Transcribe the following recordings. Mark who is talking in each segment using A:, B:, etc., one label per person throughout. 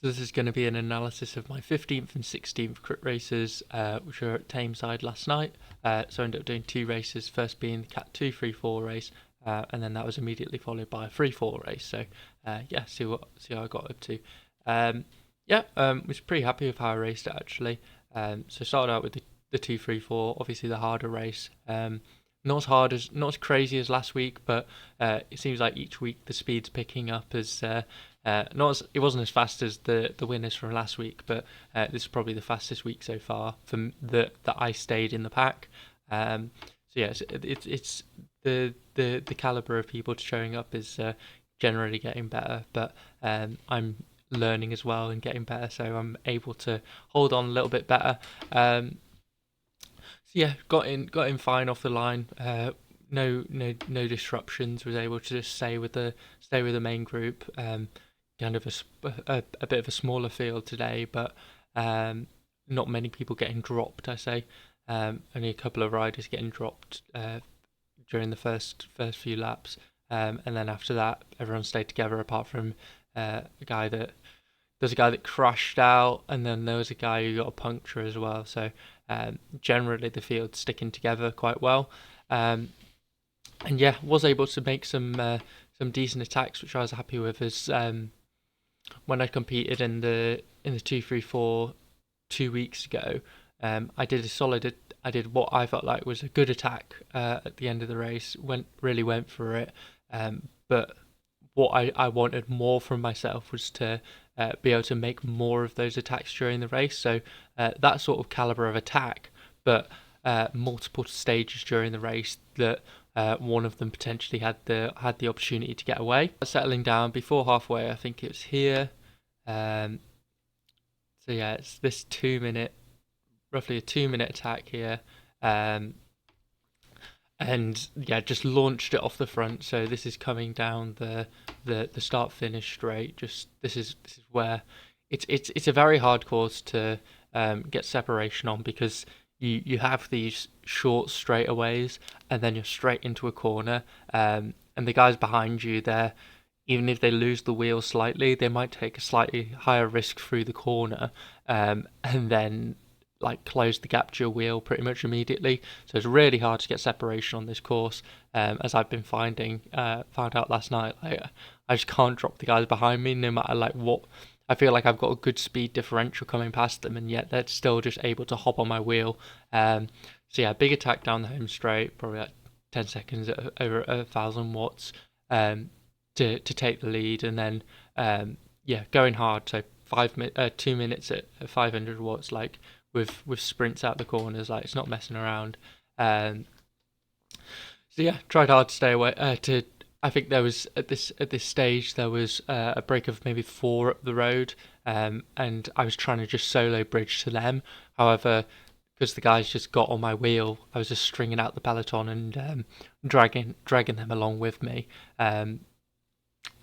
A: So this is going to be an analysis of my 15th and 16th crit races, which were at Tameside last night. So I ended up doing two races, first being the Cat 2-3-4 race, and then that was immediately followed by a 3-4 race. So yeah, see how I got up to. Was pretty happy with how I raced it actually. So started out with the 2-3-4, obviously the harder race. Not as crazy as last week, but it seems like each week the speed's picking up it wasn't as fast as the winners from last week, but this is probably the fastest week so far from that I stayed in the pack. So yeah, it's the caliber of people showing up is generally getting better, but I'm learning as well and getting better, so I'm able to hold on a little bit better. So yeah, got in fine off the line. No disruptions. Was able to just stay with the main group. Kind of a bit of a smaller field today, but not many people getting dropped. I say only a couple of riders getting dropped during the first few laps, and then after that, everyone stayed together apart from a guy that crashed out, and then there was a guy who got a puncture as well. So generally the field's sticking together quite well, and yeah, was able to make some decent attacks, which I was happy with. As when I competed in the 2-3-4 2 weeks ago, I did what I felt like was a good attack at the end of the race. Went for it, but what I wanted more from myself was to be able to make more of those attacks during the race. So that sort of caliber of attack, but multiple stages during the race that one of them potentially had the opportunity to get away. Settling down before halfway, I think it was here. So yeah, it's this roughly a 2 minute attack here. And yeah, just launched it off the front. So this is coming down the start finish straight. Just this is where it's a very hard course to get separation on, because you have these short straightaways and then you're straight into a corner. And the guys behind you, even if they lose the wheel slightly, they might take a slightly higher risk through the corner, and then like close the gap to your wheel pretty much immediately. So it's really hard to get separation on this course, as I've been found out last night. Like, I just can't drop the guys behind me no matter like what. I feel like I've got a good speed differential coming past them, and yet they're still just able to hop on my wheel. So yeah, big attack down the home straight, probably like 10 seconds at over 1,000 watts to take the lead, and then going hard. So 2 minutes at 500 watts, like with sprints out the corners, like it's not messing around. So yeah, tried hard to stay away. I think there was at this stage there was a break of maybe 4 up the road, and I was trying to just solo bridge to them. However, because the guys just got on my wheel, I was just stringing out the peloton and dragging them along with me. And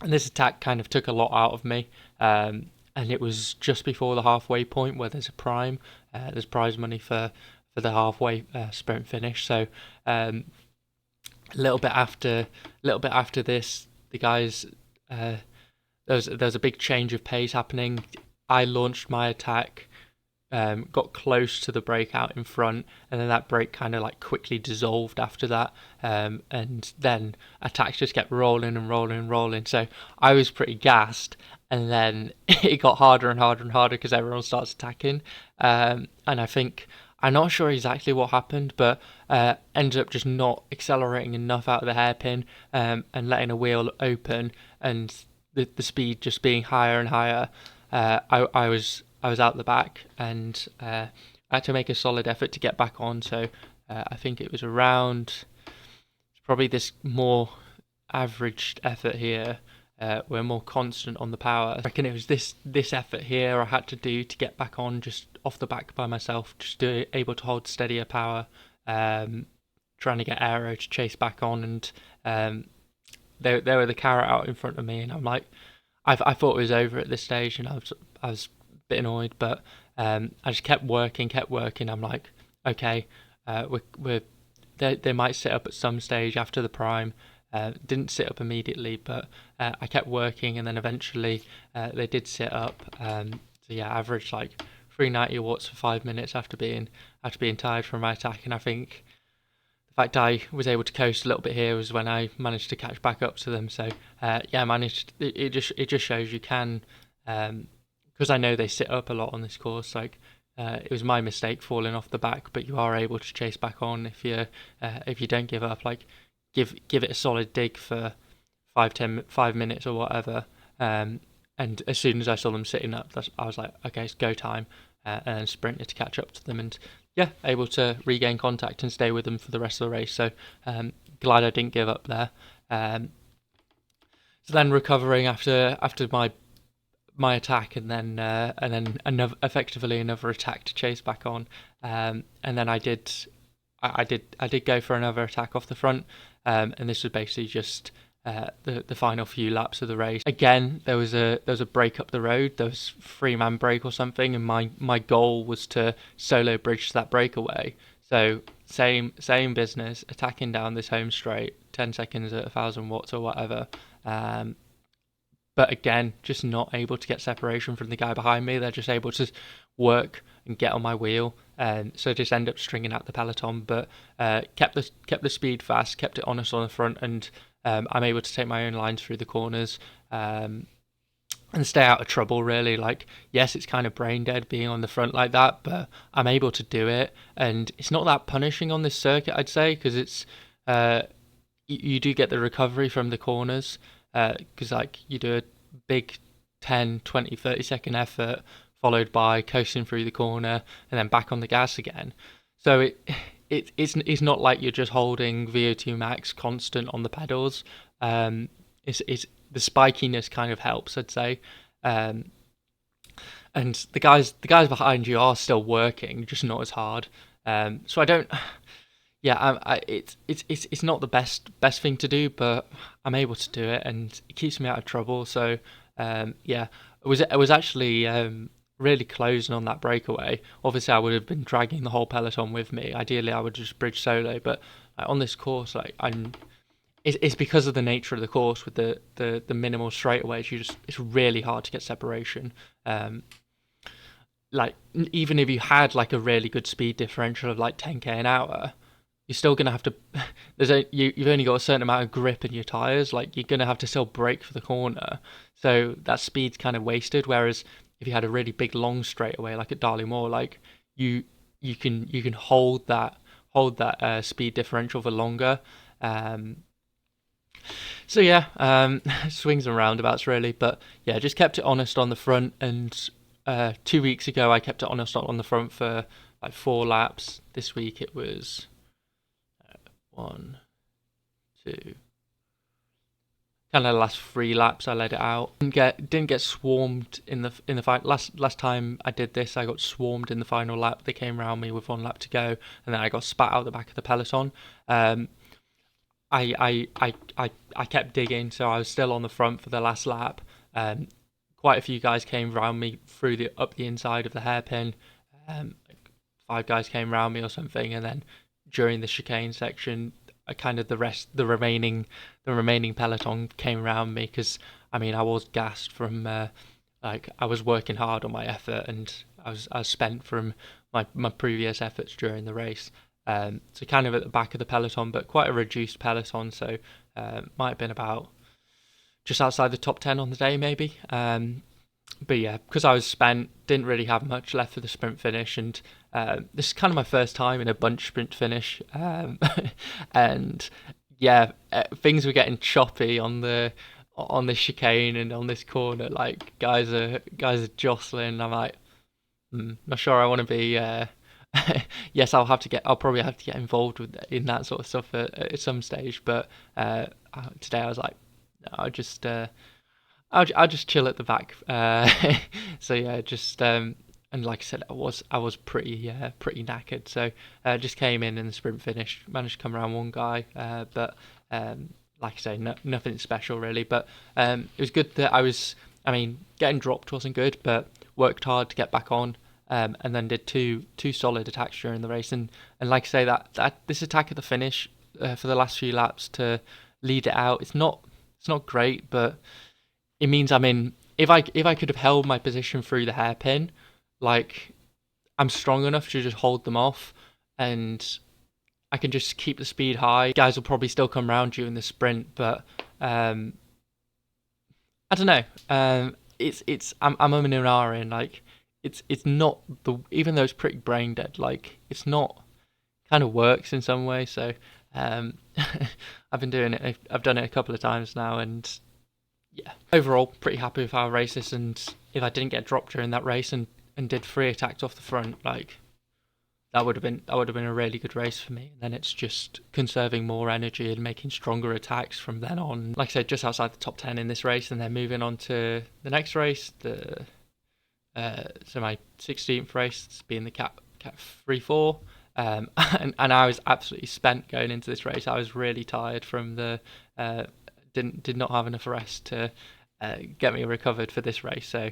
A: this attack kind of took a lot out of me. And it was just before the halfway point where there's a prime. There's prize money for the halfway sprint finish. So a little bit after this, the guys there's a big change of pace happening. I launched my attack, got close to the breakout in front, and then that break kind of like quickly dissolved after that, and then attacks just kept rolling and rolling and rolling. So I was pretty gassed, and then it got harder and harder and harder because everyone starts attacking, and I think I'm not sure exactly what happened, but ended up just not accelerating enough out of the hairpin, and letting a wheel open, and the speed just being higher and higher. I was out the back, and I had to make a solid effort to get back on. So I think it was probably this more averaged effort here. We're more constant on the power. I reckon it was this effort here I had to do to get back on just off the back by myself, just able to hold steadier power, trying to get aero to chase back on, and there were the carrot out in front of me, and I'm like, I thought it was over at this stage, and I was a bit annoyed, but I just kept working. I'm like, okay, they might sit up at some stage after the prime. Didn't sit up immediately, but I kept working, and then eventually they did sit up. So yeah, averaged like 390 watts for 5 minutes after being tired from my attack. And I think the fact I was able to coast a little bit here was when I managed to catch back up to them. So yeah, I managed. It just shows you can, because I know they sit up a lot on this course. Like it was my mistake falling off the back, but you are able to chase back on if you don't give up. Like give it a solid dig for 5 minutes or whatever. And as soon as I saw them sitting up, I was like, okay, it's go time, and then sprinted to catch up to them, and yeah, able to regain contact and stay with them for the rest of the race. So glad I didn't give up there. So then recovering after my attack, and then effectively another attack to chase back on, and then I did go for another attack off the front, and this was basically just the final few laps of the race. Again, there was a break up the road. There was 3-man break or something, and my goal was to solo bridge that breakaway. So same business, attacking down this home straight, 10 seconds at 1,000 watts or whatever. But again, just not able to get separation from the guy behind me. They're just able to work and get on my wheel, and so just end up stringing out the peloton. But kept the speed fast, kept it honest on the front, and I'm able to take my own lines through the corners and stay out of trouble. Really, like yes, it's kind of brain dead being on the front like that, but I'm able to do it, and it's not that punishing on this circuit, I'd say, because it's you do get the recovery from the corners. Because like you do a big 10, 20, 30 second effort followed by coasting through the corner and then back on the gas again. So it's not like you're just holding VO2 max constant on the pedals. It's the spikiness kind of helps, I'd say. And the guys behind you are still working, just not as hard. So I don't. Yeah, it's not the best thing to do, but I'm able to do it, and it keeps me out of trouble. So yeah, it was actually really closing on that breakaway. Obviously, I would have been dragging the whole peloton with me. Ideally, I would just bridge solo, but on this course, like it's because of the nature of the course with the minimal straightaways. It's really hard to get separation. Like even if you had like a really good speed differential of like 10k an hour, you're still gonna have to. You've only got a certain amount of grip in your tires. Like you're gonna have to still brake for the corner, so that speed's kind of wasted. Whereas if you had a really big long straightaway like at Darley Moor, like you can hold that speed differential for longer. So yeah, swings and roundabouts really, but yeah, just kept it honest on the front. And 2 weeks ago I kept it honest on the front for like 4 laps. This week it was 1, 2, kind of the last 3 laps I let it out. Didn't get swarmed in the fight. Last time I did this, I got swarmed in the final lap. They came around me with 1 lap to go, and then I got spat out the back of the peloton. I kept digging, so I was still on the front for the last lap. Quite a few guys came around me up the inside of the hairpin. Like 5 guys came around me or something, and then during the chicane section, the remaining peloton came around me, because I mean I was gassed from like I was working hard on my effort, and I was spent from my previous efforts during the race. So kind of at the back of the peloton, but quite a reduced peloton, so might have been about just outside the top 10 on the day maybe. But yeah, because I was spent, didn't really have much left for the sprint finish, and this is kind of my first time in a bunch sprint finish, and yeah, things were getting choppy on the chicane and on this corner. Like guys are jostling. I'm like, not sure I want to be. Yes, I'll probably have to get involved in that sort of stuff at some stage. But today I was like, no, I'll just chill at the back. So yeah, just and like I said, I was pretty knackered. So just came in the sprint finish, managed to come around 1 guy, but like I say, nothing special really. But it was good that I mean, getting dropped wasn't good, but worked hard to get back on. And then did two solid attacks during the race, and like I say, that this attack at the finish for the last few laps to lead it out. It's not great, but it means I'm in. If I could have held my position through the hairpin, like I'm strong enough to just hold them off, and I can just keep the speed high. Guys will probably still come round you in the sprint, but I don't know. I'm umming and ahhing. Like it's not the even though it's pretty brain dead. Like it's not kind of works in some way. So um, I've been doing it. I've done it a couple of times now, and yeah, overall pretty happy with how I raced this. And if I didn't get dropped during that race and did 3 attacks off the front, like that would have been a really good race for me. And then it's just conserving more energy and making stronger attacks from then on. Like I said, just outside the top 10 in this race, and then moving on to the next race, so my 16th race being the Cat 3-4. And I was absolutely spent going into this race. I was really tired from the did not have enough rest to get me recovered for this race. So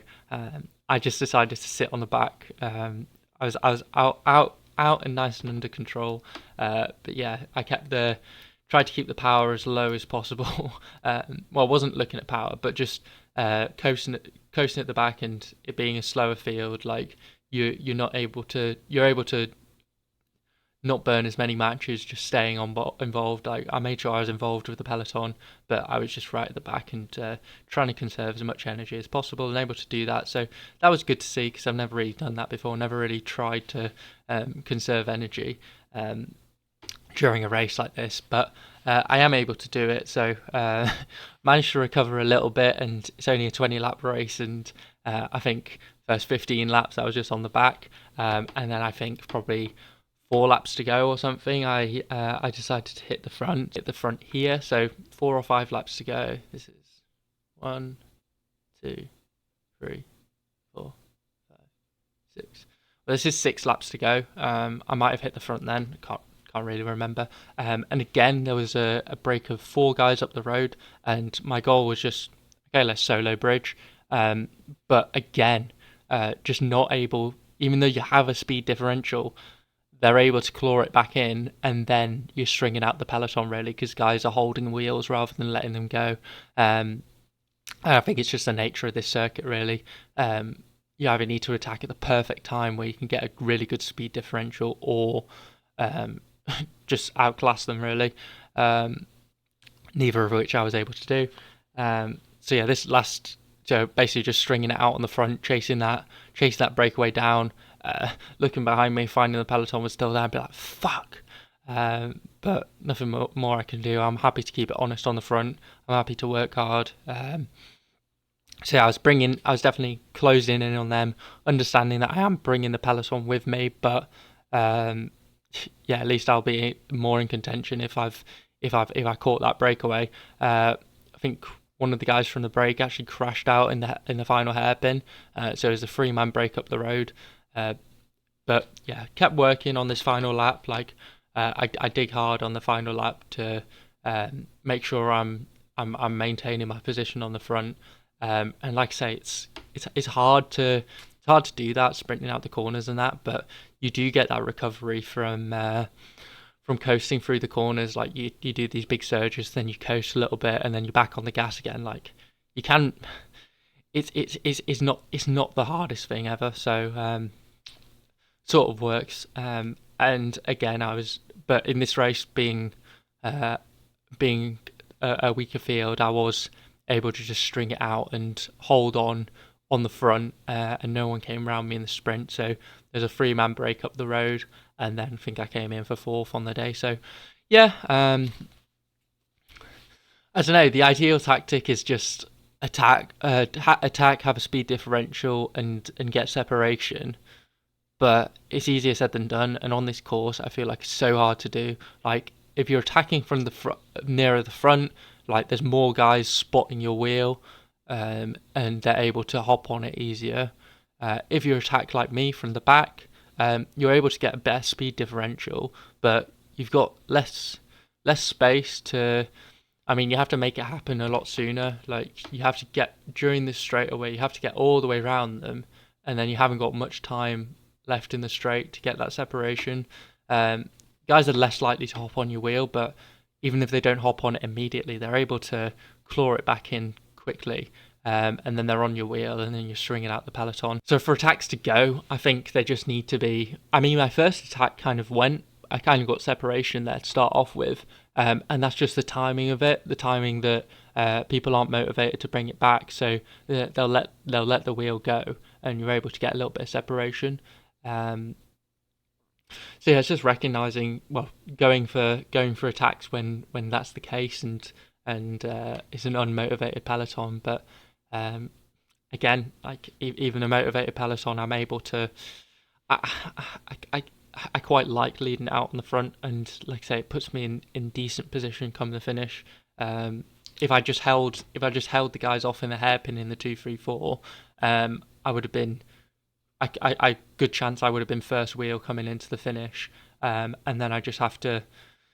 A: I just decided to sit on the back. I was out and nice and under control. But yeah, tried to keep the power as low as possible. Well, I wasn't looking at power, but just coasting at the back, and it being a slower field, like you're able to not burn as many matches just staying involved. Like I made sure I was involved with the peloton, but I was just right at the back and trying to conserve as much energy as possible, and able to do that. So that was good to see, because I've never really done that before. Never really tried to conserve energy during a race like this, but I am able to do it. So managed to recover a little bit, and it's only a 20-lap race, and I think first 15 laps I was just on the back, and then I think probably 4 laps to go or something, I decided to hit the front here. So 4 or 5 laps to go. This is 1, 2, 3, 4, 5, 6. Well, this is 6 laps to go. I might have hit the front then. Can't really remember. And again, there was a break of 4 guys up the road, and my goal was just, okay, let's solo bridge. But again, just not able, even though you have a speed differential, they're able to claw it back in, and then you're stringing out the peloton, really, because guys are holding the wheels rather than letting them go. I think it's just the nature of this circuit, really. You either need to attack at the perfect time where you can get a really good speed differential, or just outclass them, really. Neither of which I was able to do. So yeah, so basically just stringing it out on the front, chasing that breakaway down. Looking behind me, finding the peloton was still there, I'd be like, fuck. But nothing more I can do. I'm happy to keep it honest on the front. I'm happy to work hard. So yeah, I was definitely closing in on them, understanding that I am bringing the peloton with me, but yeah, at least I'll be more in contention if I caught that breakaway. I think one of the guys from the break actually crashed out in the final hairpin, so it was a 3-man break up the road. But yeah, kept working on this final lap. Like I dig hard on the final lap to make sure I'm maintaining my position on the front. And like I say, it's hard to do that, sprinting out the corners and that. But you do get that recovery from coasting through the corners. Like you do these big surges, then you coast a little bit, and then you're back on the gas again. Like you can. It's not the hardest thing ever. So sort of works. And again, but in this race being a weaker field, I was able to just string it out and hold on the front, and no one came around me in the sprint. So there's a 3-man break up the road, and then I think I came in for 4th on the day. So yeah, I don't know. The ideal tactic is just attack, have a speed differential, and get separation. But it's easier said than done, and on this course, I feel like it's so hard to do. Like if you're attacking from the nearer the front, like there's more guys spotting your wheel, and they're able to hop on it easier. If you attack like me from the back, you're able to get a better speed differential, but you've got less space to. I mean, you have to make it happen a lot sooner. Like you have to get during this straightaway, you have to get all the way around them, and then you haven't got much time left in the straight to get that separation. Guys are less likely to hop on your wheel, but even if they don't hop on it immediately, they're able to claw it back in quickly. And then they're on your wheel, and then you're stringing out the peloton. So for attacks to go, I think they just need to be. I mean, my first attack kind of went. I kind of got separation there to start off with, and that's just the timing of it. The timing that people aren't motivated to bring it back, so they'll let the wheel go, and you're able to get a little bit of separation. So yeah, it's just recognizing, well, going for attacks when that's the case, and it's an unmotivated peloton. But again, like even a motivated peloton, I'm able to. I quite like leading out on the front, and like I say, it puts me in decent position come the finish. If I just held the guys off in the hairpin in the 2-3-4, I would have been. I good chance I would have been first wheel coming into the finish, and then I just have to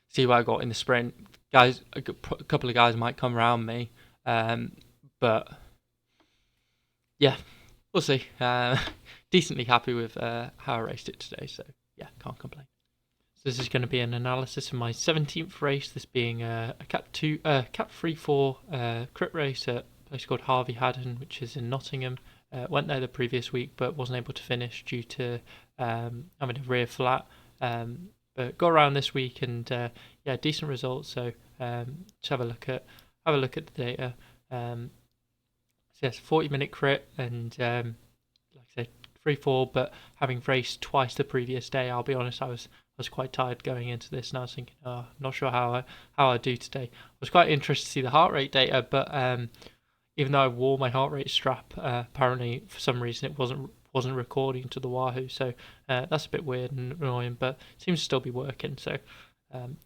A: see what I got in the sprint. Guys, a couple of guys might come around me, but yeah, we'll see. Decently happy with how I raced it today, so yeah, can't complain. So this is going to be an analysis of my 17th race, this being a Cat 3-4 crit race at a place called Harvey Haddon, which is in Nottingham. Went there the previous week, but wasn't able to finish due to having a rear flat. But got around this week, and yeah, decent results. So let's have a look at the data. So yes, 40-minute crit, and like I said, 3-4. But having raced twice the previous day, I'll be honest, I was quite tired going into this, and I was thinking, oh, not sure how I do today. I was quite interested to see the heart rate data, but even though I wore my heart rate strap, apparently for some reason it wasn't recording to the Wahoo, so that's a bit weird and annoying, but it seems to still be working, so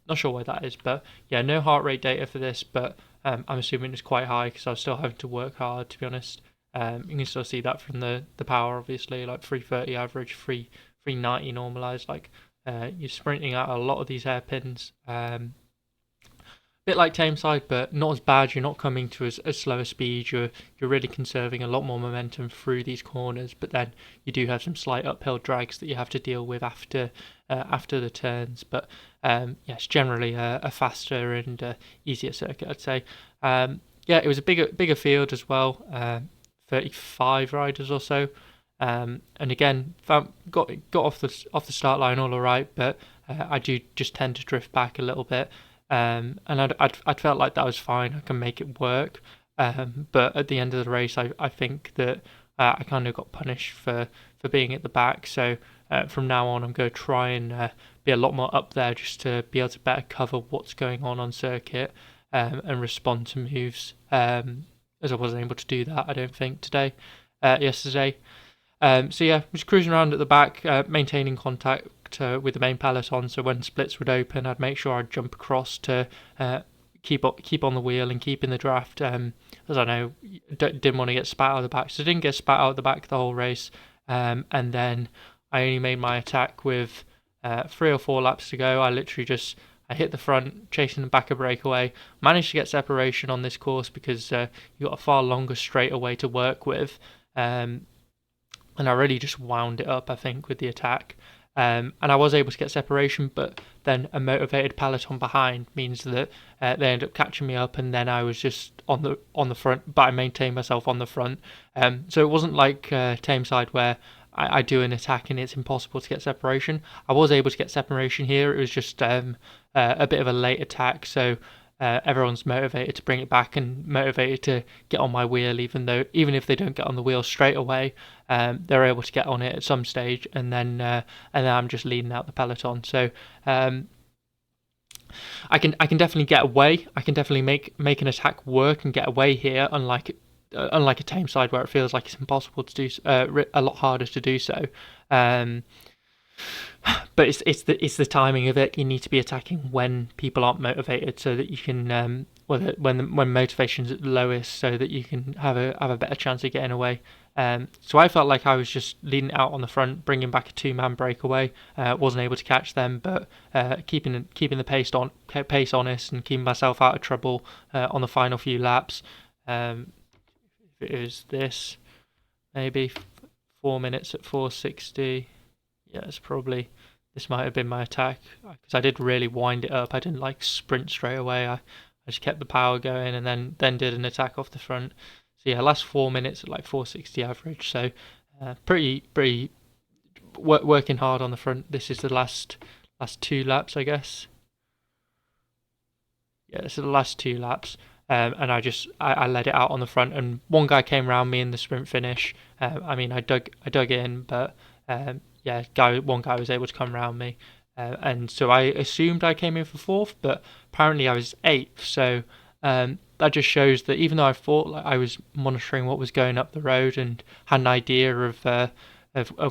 A: not sure why that is. But yeah, no heart rate data for this, but I'm assuming it's quite high because I was still having to work hard, to be honest. You can still see that from the power, obviously, like 330 average, 390 normalized. Like you're sprinting out a lot of these hairpins. Bit like Tameside, but not as bad. You're not coming to as slow a speed. You're really conserving a lot more momentum through these corners, but then you do have some slight uphill drags that you have to deal with after the turns. But yes, generally a faster and easier circuit, I'd say. Yeah, it was a bigger field as well. 35 riders or so. And again, got off the start line all right, but I do just tend to drift back a little bit. And I'd felt like that was fine. I can make it work. But at the end of the race, I think that I kind of got punished for being at the back. So from now on, I'm going to try and be a lot more up there just to be able to better cover what's going on circuit and respond to moves. As I wasn't able to do that, I don't think yesterday. So yeah, was cruising around at the back, maintaining contact with the main peloton. So when splits would open, I'd make sure I'd jump across to keep on the wheel and keep in the draft. As I know, didn't want to get spat out of the back, so I didn't get spat out of the back the whole race. And then I only made my attack with 3 or 4 laps to go. I hit the front, chasing the back a breakaway. Managed to get separation on this course because you got a far longer straightaway to work with. And I really just wound it up, I think, with the attack. And I was able to get separation, but then a motivated peloton behind means that they ended up catching me up, and then I was just on the front, but I maintained myself on the front. So it wasn't like Tameside where I do an attack and it's impossible to get separation. I was able to get separation here. It was just a bit of a late attack, so everyone's motivated to bring it back and motivated to get on my wheel, even if they don't get on the wheel straight away, they're able to get on it at some stage, and then I'm just leading out the peloton. So I can definitely get away. I can definitely make an attack work and get away here, unlike a Tameside where it feels like it's impossible to do, a lot harder to do so. But it's the timing of it. You need to be attacking when people aren't motivated, so that you can when motivation's at the lowest, so that you can have a better chance of getting away. So I felt like I was just leading out on the front, bringing back a 2-man breakaway. Wasn't able to catch them, but keeping the pace honest and keeping myself out of trouble on the final few laps. It was this, maybe 4 minutes at 460. Yeah, it's probably this might have been my attack, because I did really wind it up. I didn't like sprint straight away. I just kept the power going, and then did an attack off the front. So yeah, last 4 minutes at like 460 average. So pretty working hard on the front. This is the last 2 laps, I guess. Yeah, this is the last 2 laps. And I let it out on the front, and one guy came around me in the sprint finish. I mean, I dug in, but yeah, one guy was able to come around me, and so I assumed I came in for fourth, but apparently I was eighth. So that just shows that even though I thought like I was monitoring what was going up the road and had an idea of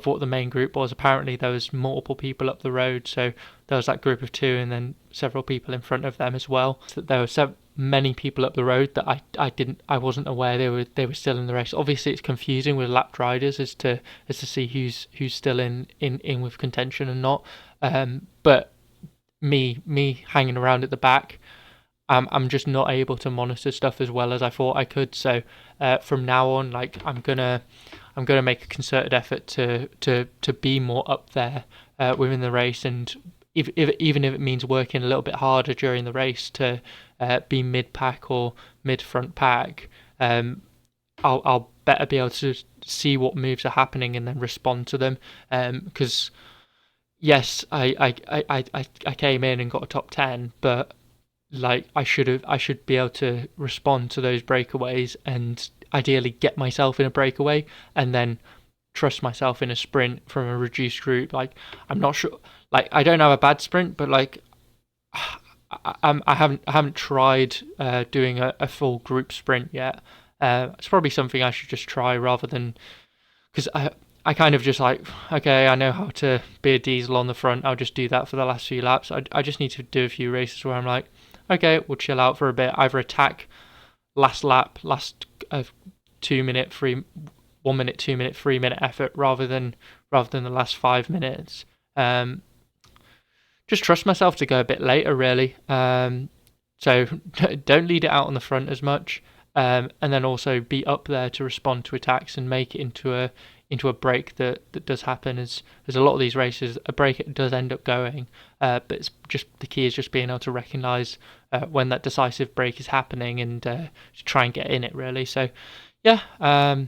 A: what the main group was, apparently there was multiple people up the road. So there was that group of two, and then several people in front of them as well. So there were many people up the road that I wasn't aware they were still in the race. Obviously, it's confusing with lapped riders as to see who's still in with contention and not. But me hanging around at the back, I'm just not able to monitor stuff as well as I thought I could. So from now on, like I'm gonna make a concerted effort to be more up there within the race, and even if it means working a little bit harder during the race to be mid pack or mid front pack, I'll better be able to see what moves are happening and then respond to them. Because yes, I came in and got a top 10, but like I should be able to respond to those breakaways and ideally get myself in a breakaway and then trust myself in a sprint from a reduced group. Like I'm not sure, like I don't have a bad sprint, but like I haven't tried doing a full group sprint yet. It's probably something I should just try rather than, because I kind of just like, okay, I know how to be a diesel on the front, I'll just do that for the last few laps. I just need to do a few races where I'm like, okay, we'll chill out for a bit, either attack last lap, last 1 minute, 2 minute, 3 minute effort rather than the last 5 minutes. Just trust myself to go a bit later, really. So don't lead it out on the front as much, and then also be up there to respond to attacks and make it into a break that does happen. As there's a lot of these races, a break it does end up going, but it's just the key is just being able to recognise when that decisive break is happening and to try and get in it, really. So yeah, and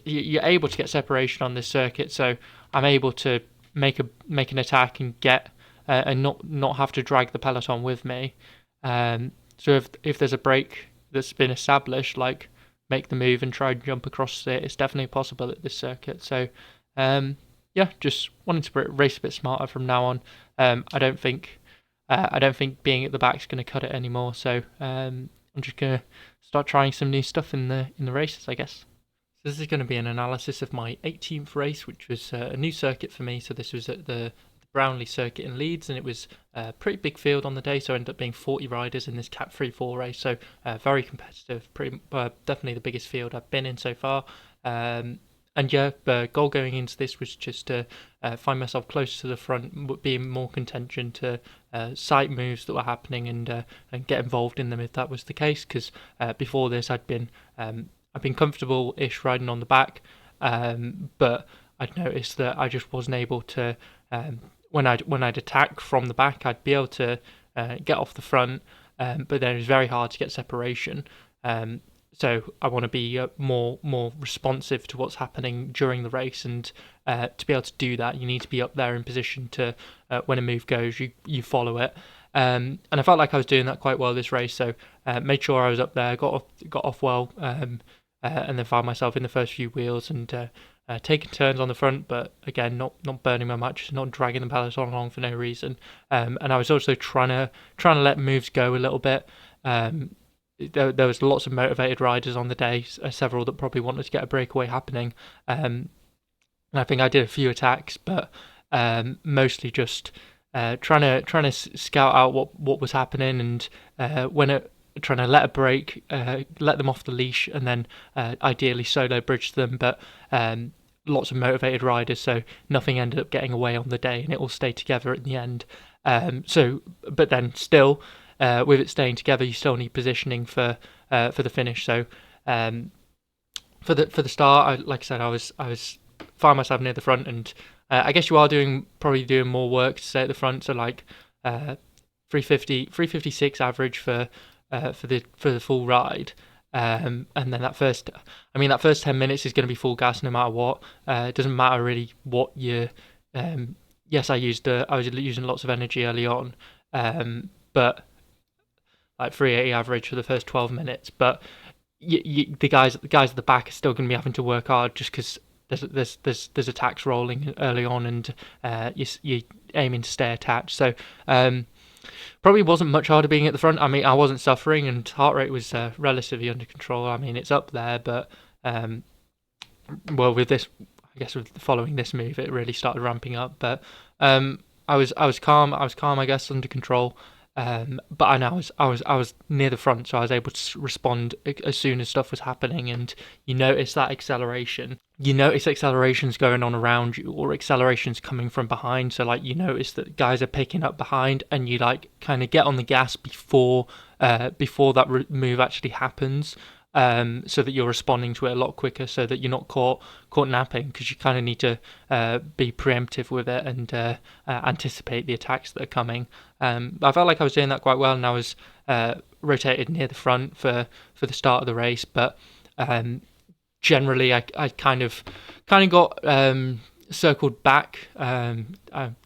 A: you're able to get separation on this circuit, so I'm able to make an attack and get and not have to drag the peloton with me. So if there's a break that's been established, like make the move and try and jump across it, it's definitely possible at this circuit. So yeah, just wanting to race a bit smarter from now on. I don't think being at the back is going to cut it anymore. So I'm just going to start trying some new stuff in the races, I guess. So this is going to be an analysis of my 18th race, which was a new circuit for me. So this was at the Brownlee circuit in Leeds, and it was a pretty big field on the day, so I ended up being 40 riders in this Cat 3-4 race, so very competitive, definitely the biggest field I've been in so far. And yeah, the goal going into this was just to find myself closer to the front, be in more contention to sight moves that were happening and get involved in them if that was the case, because before this I've been comfortable-ish riding on the back, but I'd noticed that I just wasn't able to, when I'd attack from the back, I'd be able to get off the front, but then it was very hard to get separation. So I want to be more responsive to what's happening during the race, and to be able to do that, you need to be up there in position to, when a move goes, you follow it. And I felt like I was doing that quite well this race, so made sure I was up there, got off well, and then found myself in the first few wheels and taking turns on the front, but again, not burning my match, not dragging the peloton along for no reason. And I was also trying to let moves go a little bit. There was lots of motivated riders on the day, several that probably wanted to get a breakaway happening. And I think I did a few attacks, but mostly just trying to scout out what was happening, and trying to let a break, let them off the leash, and then ideally solo bridge them. But lots of motivated riders, so nothing ended up getting away on the day, and it all stayed together at the end. But then still, with it staying together, you still need positioning for the finish. So for the start, like I said, I was find myself near the front, and I guess you are probably doing more work to stay at the front. So like 356 average for the full ride. And then that first 10 minutes is going to be full gas no matter what. It doesn't matter really what you. Yes, I was using lots of energy early on, but like 380 average for the first 12 minutes. But the guys at the back are still going to be having to work hard just because there's attacks rolling early on, and you're aiming to stay attached. So probably wasn't much harder being at the front. I mean, I wasn't suffering, and heart rate was relatively under control. I mean, it's up there, but well, with this, I guess with following this move, it really started ramping up. But I was calm. I was calm, I guess, under control. But I know I was near the front, so I was able to respond as soon as stuff was happening. And you notice that acceleration. You notice accelerations going on around you, or accelerations coming from behind. So like you notice that guys are picking up behind, and you like kind of get on the gas before that move actually happens. So that you're responding to it a lot quicker, so that you're not caught napping, because you kind of need to be preemptive with it and anticipate the attacks that are coming. I felt like I was doing that quite well, and I was rotated near the front for the start of the race. But generally, I kind of got circled back.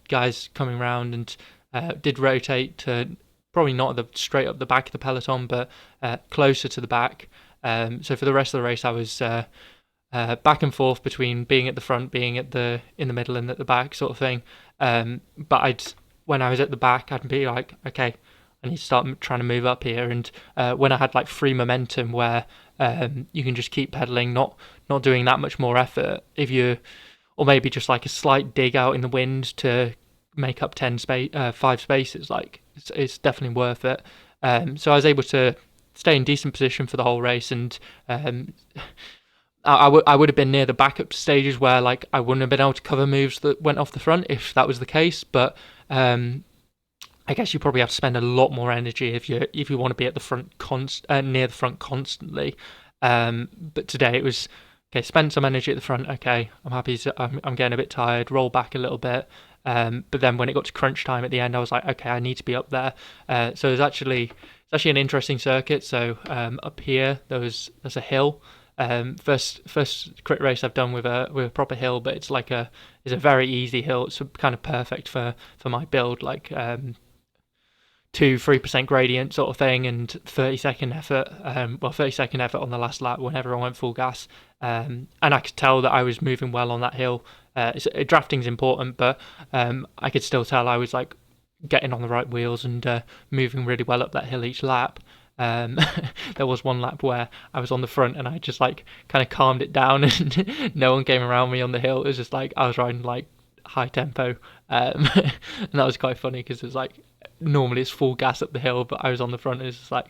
A: Guys coming around, and did rotate to probably not straight up the back of the peloton, but closer to the back. So for the rest of the race, I was back and forth between being at the front, being in the middle, and at the back, sort of thing. But when I was at the back, I'd be like, okay, I need to start trying to move up here. And when I had like free momentum, where you can just keep pedaling, not doing that much more effort, or maybe just like a slight dig out in the wind to make up 5 spaces, like it's definitely worth it. So I was able to stay in decent position for the whole race, and I would have been near the backup stages where like I wouldn't have been able to cover moves that went off the front if that was the case. But I guess you probably have to spend a lot more energy if you want to be at the front near the front constantly. But today it was okay. Spend some energy at the front. Okay, I'm happy. I'm getting a bit tired. Roll back a little bit. But then when it got to crunch time at the end, I was like, okay, I need to be up there. So it's actually an interesting circuit. So up here there's a hill. First crit race I've done with a proper hill, but it's a very easy hill. It's kind of perfect for my build, like 2-3% gradient sort of thing, and 30-second effort. 30-second effort on the last lap whenever I went full gas. And I could tell that I was moving well on that hill. Drafting's important, but I could still tell I was like getting on the right wheels and moving really well up that hill each lap. There was one lap where I was on the front and I just like kind of calmed it down, and no one came around me on the hill. It was just like I was riding like high tempo, and that was quite funny because it was like normally it's full gas up the hill, but I was on the front and it's just like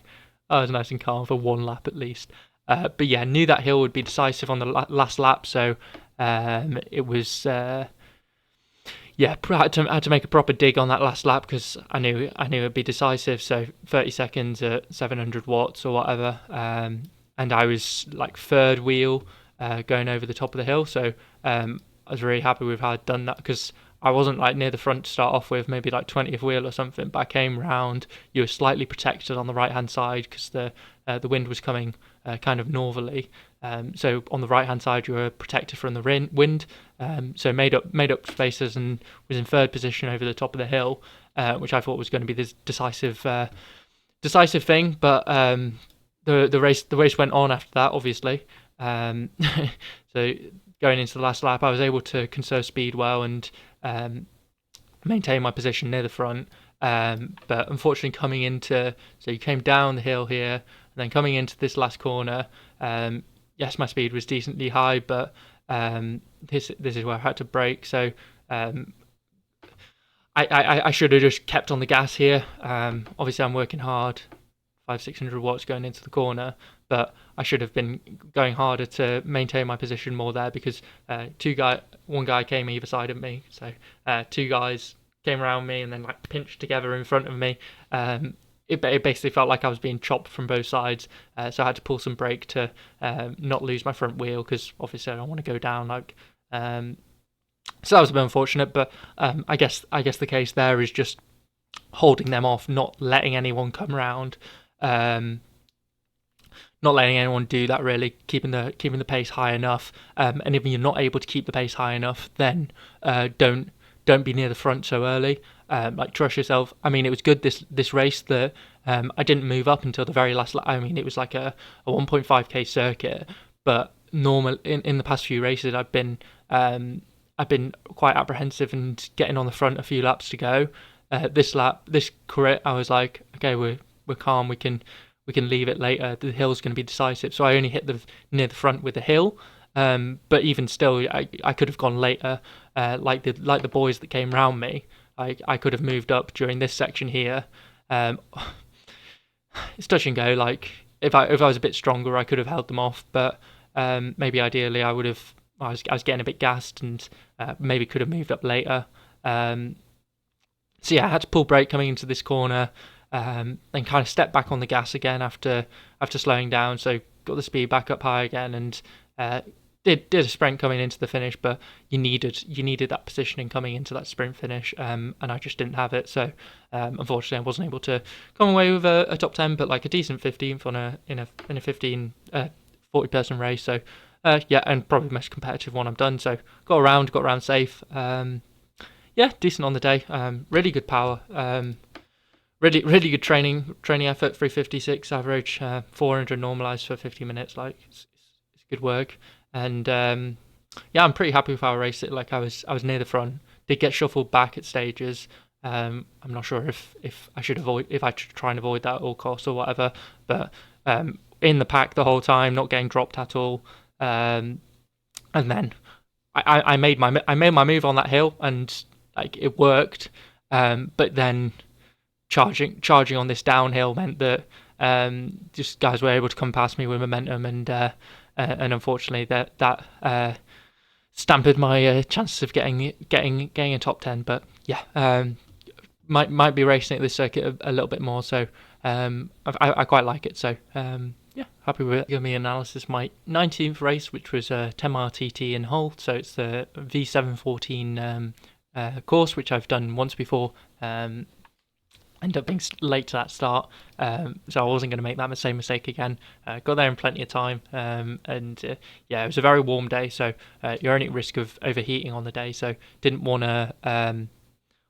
A: I was nice and calm for one lap at least. But yeah, knew that hill would be decisive on the last lap, so it was I had to make a proper dig on that last lap because I knew it'd be decisive. So 30 seconds at 700 watts or whatever, and I was like third wheel going over the top of the hill. So I was really happy with how I'd done that, because I wasn't like near the front to start off with, maybe like 20th wheel or something. But I came round. You were slightly protected on the right hand side because the wind was coming kind of northerly. So on the right hand side you were protected from the wind. So made up spaces and was in third position over the top of the hill, which I thought was going to be this decisive thing. But the race went on after that, obviously. So going into the last lap, I was able to conserve speed well and maintain my position near the front. But unfortunately, so you came down the hill here, and then coming into this last corner, yes, my speed was decently high, but this is where I had to brake. So I should have just kept on the gas here. Obviously, I'm working hard, 500-600 watts going into the corner, but I should have been going harder to maintain my position more there, because one guy came either side of me, so 2 guys came around me and then like pinched together in front of me. It basically felt like I was being chopped from both sides, so I had to pull some brake to not lose my front wheel, because obviously I don't want to go down like So that was a bit unfortunate, but I guess the case there is just holding them off, not letting anyone come around, not letting anyone do that. Really keeping the pace high enough. And if you're not able to keep the pace high enough, then don't be near the front so early. Like trust yourself. I mean, it was good this race that I didn't move up until the very last. I mean, it was like a 1.5k circuit, but normal in the past few races, I've been quite apprehensive and getting on the front a few laps to go. This crit, I was like, okay, we're calm. We can leave it later. The hill's going to be decisive. So I only hit near the front with the hill. But even still, I could have gone later. Like the boys that came round me, I could have moved up during this section here. It's touch and go. Like if I was a bit stronger, I could have held them off. But maybe ideally, I would have. I was getting a bit gassed and maybe could have moved up later. So yeah, I had to pull brake coming into this corner, and kind of step back on the gas again after slowing down. So got the speed back up high again, and did a sprint coming into the finish. But you needed that positioning coming into that sprint finish, and I just didn't have it. So unfortunately, I wasn't able to come away with a top 10, but like a decent 15th in a 15 40 person race. So yeah, and probably the most competitive one I've done. So got around safe. Yeah, decent on the day. Really good power. Really good training effort. 356 average, 400 normalized for 50 minutes. Like it's good work. And yeah, I'm pretty happy with how I raced it. Like I was near the front. Did get shuffled back at stages. I'm not sure if I should try and avoid that at all costs or whatever. But in the pack the whole time, not getting dropped at all. And then I made my move on that hill, and like it worked. But then charging on this downhill meant that just guys were able to come past me with momentum, and unfortunately that stamped my chances of getting a top 10. But yeah, might be racing at this circuit a little bit more. So I quite like it. So yeah, happy with it. Give me analysis. My 19th race, which was a 10-mile TT in Hull. So it's the V714 course, which I've done once before. Ended up being late to that start, so I wasn't going to make that same mistake again. Got there in plenty of time, and yeah, it was a very warm day, so you're only at risk of overheating on the day. So didn't want to.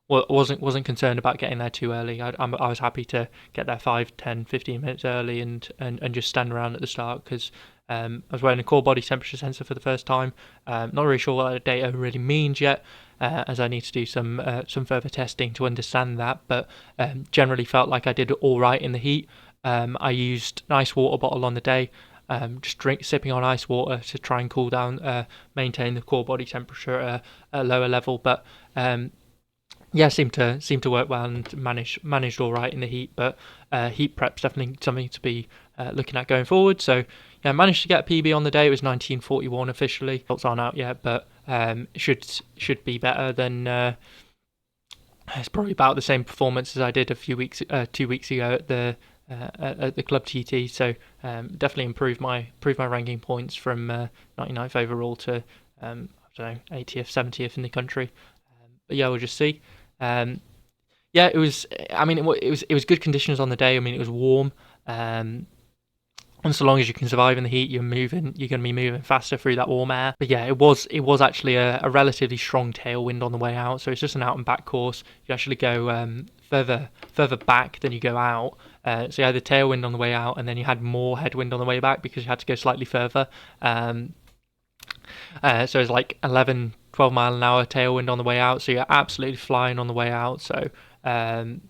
A: Wasn't concerned about getting there too early. I was happy to get there 5, 10, 15 minutes early and just stand around at the start, because I was wearing a core body temperature sensor for the first time. Not really sure what that data really means yet, as I need to do some further testing to understand that. But generally felt like I did all right in the heat. I used an ice water bottle on the day, just sipping on ice water to try and cool down, maintain the core body temperature at a lower level. But yeah, seemed to work well and managed all right in the heat. But heat prep's definitely something to be looking at going forward. So yeah, managed to get a PB on the day. It was 1941 officially. Results aren't out yet, but should be better than. It's probably about the same performance as I did 2 weeks ago at the club TT. So definitely improved my ranking points from 99th overall to I don't know, 80th, 70th in the country. But yeah, we'll just see. Yeah, it was. I mean, it was good conditions on the day. I mean, it was warm. And so long as you can survive in the heat, you're going to be moving faster through that warm air. But yeah, it was actually a relatively strong tailwind on the way out. So it's just an out and back course. You actually go further back than you go out. So you had the tailwind on the way out, and then you had more headwind on the way back because you had to go slightly further. So it's like 11, 12 mile an hour tailwind on the way out. So you're absolutely flying on the way out. So average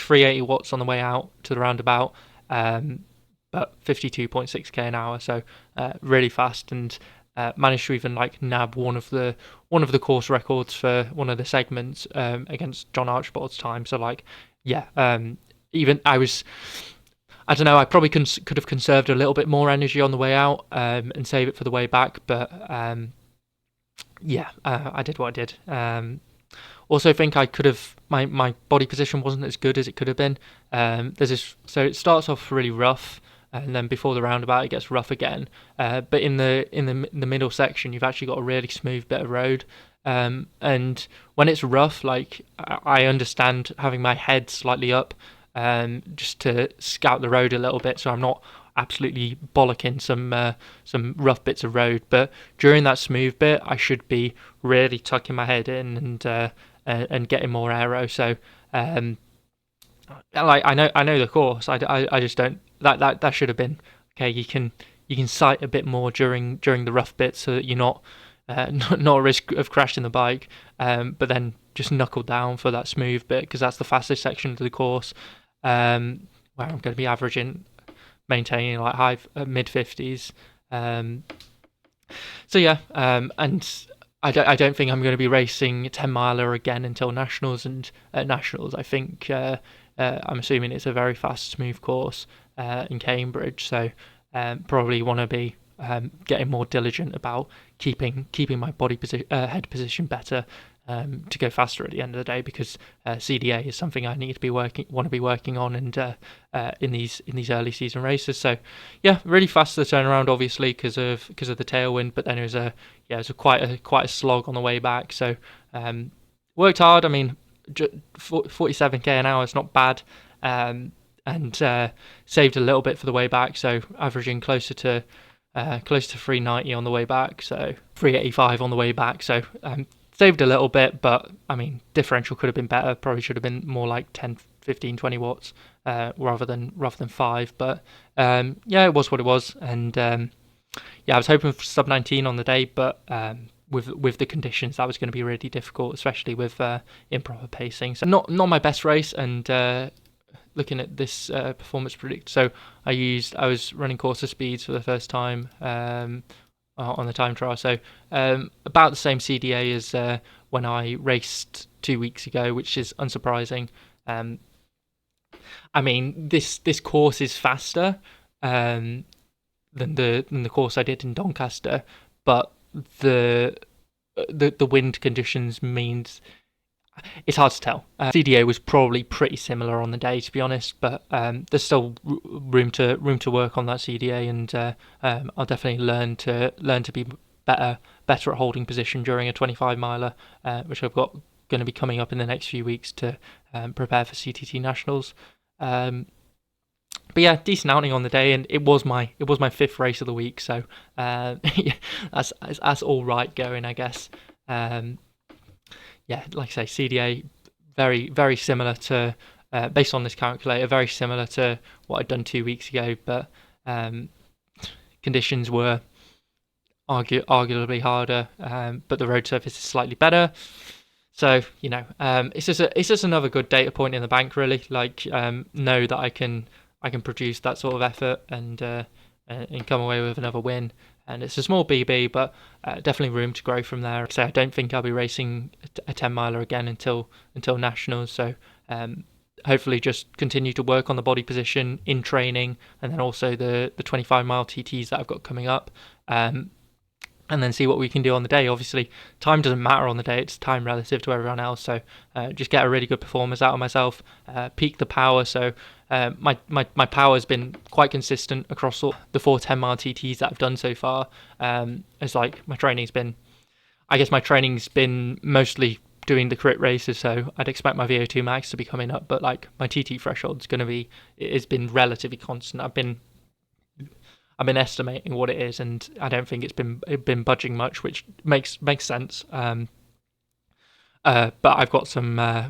A: 380 watts on the way out to the roundabout. But 52.6k an hour, so really fast, and managed to even like nab one of the course records for one of the segments against John Archibald's time. So like, yeah, even I don't know, I probably could have conserved a little bit more energy on the way out and save it for the way back, but yeah, I did what I did. Also think I could have, my body position wasn't as good as it could have been. So it starts off really rough, and then before the roundabout it gets rough again. But in the middle section, you've actually got a really smooth bit of road. And when it's rough, like I understand having my head slightly up, just to scout the road a little bit, so I'm not absolutely bollocking some rough bits of road. But during that smooth bit, I should be really tucking my head in and getting more aero. So like I know the course. I just don't. That should have been okay. You can sight a bit more during the rough bits so that you're not not at risk of crashing the bike. But then just knuckle down for that smooth bit because that's the fastest section of the course. Where I'm going to be maintaining like high mid 50s. So yeah, and I don't think I'm going to be racing 10-miler again until nationals. And at nationals, I think I'm assuming it's a very fast, smooth course in Cambridge. So probably want to be getting more diligent about keeping my head position better to go faster at the end of the day, because CDA is something I need to want to be working on, and in these early season races. So yeah, really fast the turnaround, obviously because of the tailwind, but then it was quite a slog on the way back. So worked hard. I mean, 47k an hour is not bad, and saved a little bit for the way back. So averaging closer to 390 on the way back, so 385 on the way back. So saved a little bit, but I mean, differential could have been better. Probably should have been more like 10, 15, 20 watts rather than 5. But yeah, it was what it was. And yeah, I was hoping for sub 19 on the day, but with the conditions, that was going to be really difficult, especially with improper pacing. So not my best race. And looking at this performance predictor, so I was running Corsa speeds for the first time on the time trial, so about the same CDA as when I raced 2 weeks ago, which is unsurprising. I mean, this course is faster than the course I did in Doncaster, but the wind conditions means it's hard to tell. CDA was probably pretty similar on the day, to be honest, but there's still room to work on that CDA, and I'll definitely learn to be better at holding position during a 25-miler, which I've got going to be coming up in the next few weeks to prepare for CTT Nationals. But yeah, decent outing on the day, and it was my 5th race of the week, so that's all right going, I guess. Yeah, like I say, CDA very, very similar to, based on this calculator, very similar to what I'd done 2 weeks ago, but conditions were arguably harder, but the road surface is slightly better. So it's just another good data point in the bank, really. Like know that I can produce that sort of effort and come away with another win. And it's a small BB, but definitely room to grow from there. So I don't think I'll be racing a 10-miler again until nationals. So hopefully just continue to work on the body position in training, and then also the 25-mile TTs that I've got coming up, and then see what we can do on the day. Obviously, time doesn't matter on the day; it's time relative to everyone else. So just get a really good performance out of myself, peak the power. So my power has been quite consistent across all the 4 10-mile TTs that I've done so far. It's like my training's been mostly doing the crit races, so I'd expect my VO2 max to be coming up, but like my TT threshold's it's been relatively constant. I've been estimating what it is, and I don't think it's been budging much, which makes sense. But I've got some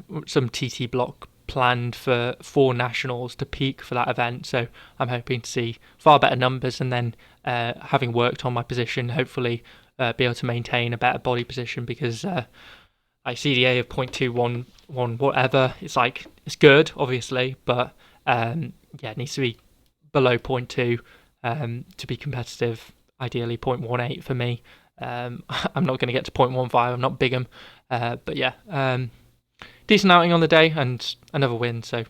A: TT block planned for nationals to peak for that event, so I'm hoping to see far better numbers, and then having worked on my position, hopefully be able to maintain a better body position, because like CDA of 0.211 whatever, it's good obviously, but it needs to be below 0.2 to be competitive. Ideally 0.18 for me. I'm not going to get to 0.15, I'm not Bigham, but yeah, decent outing on the day and another win, so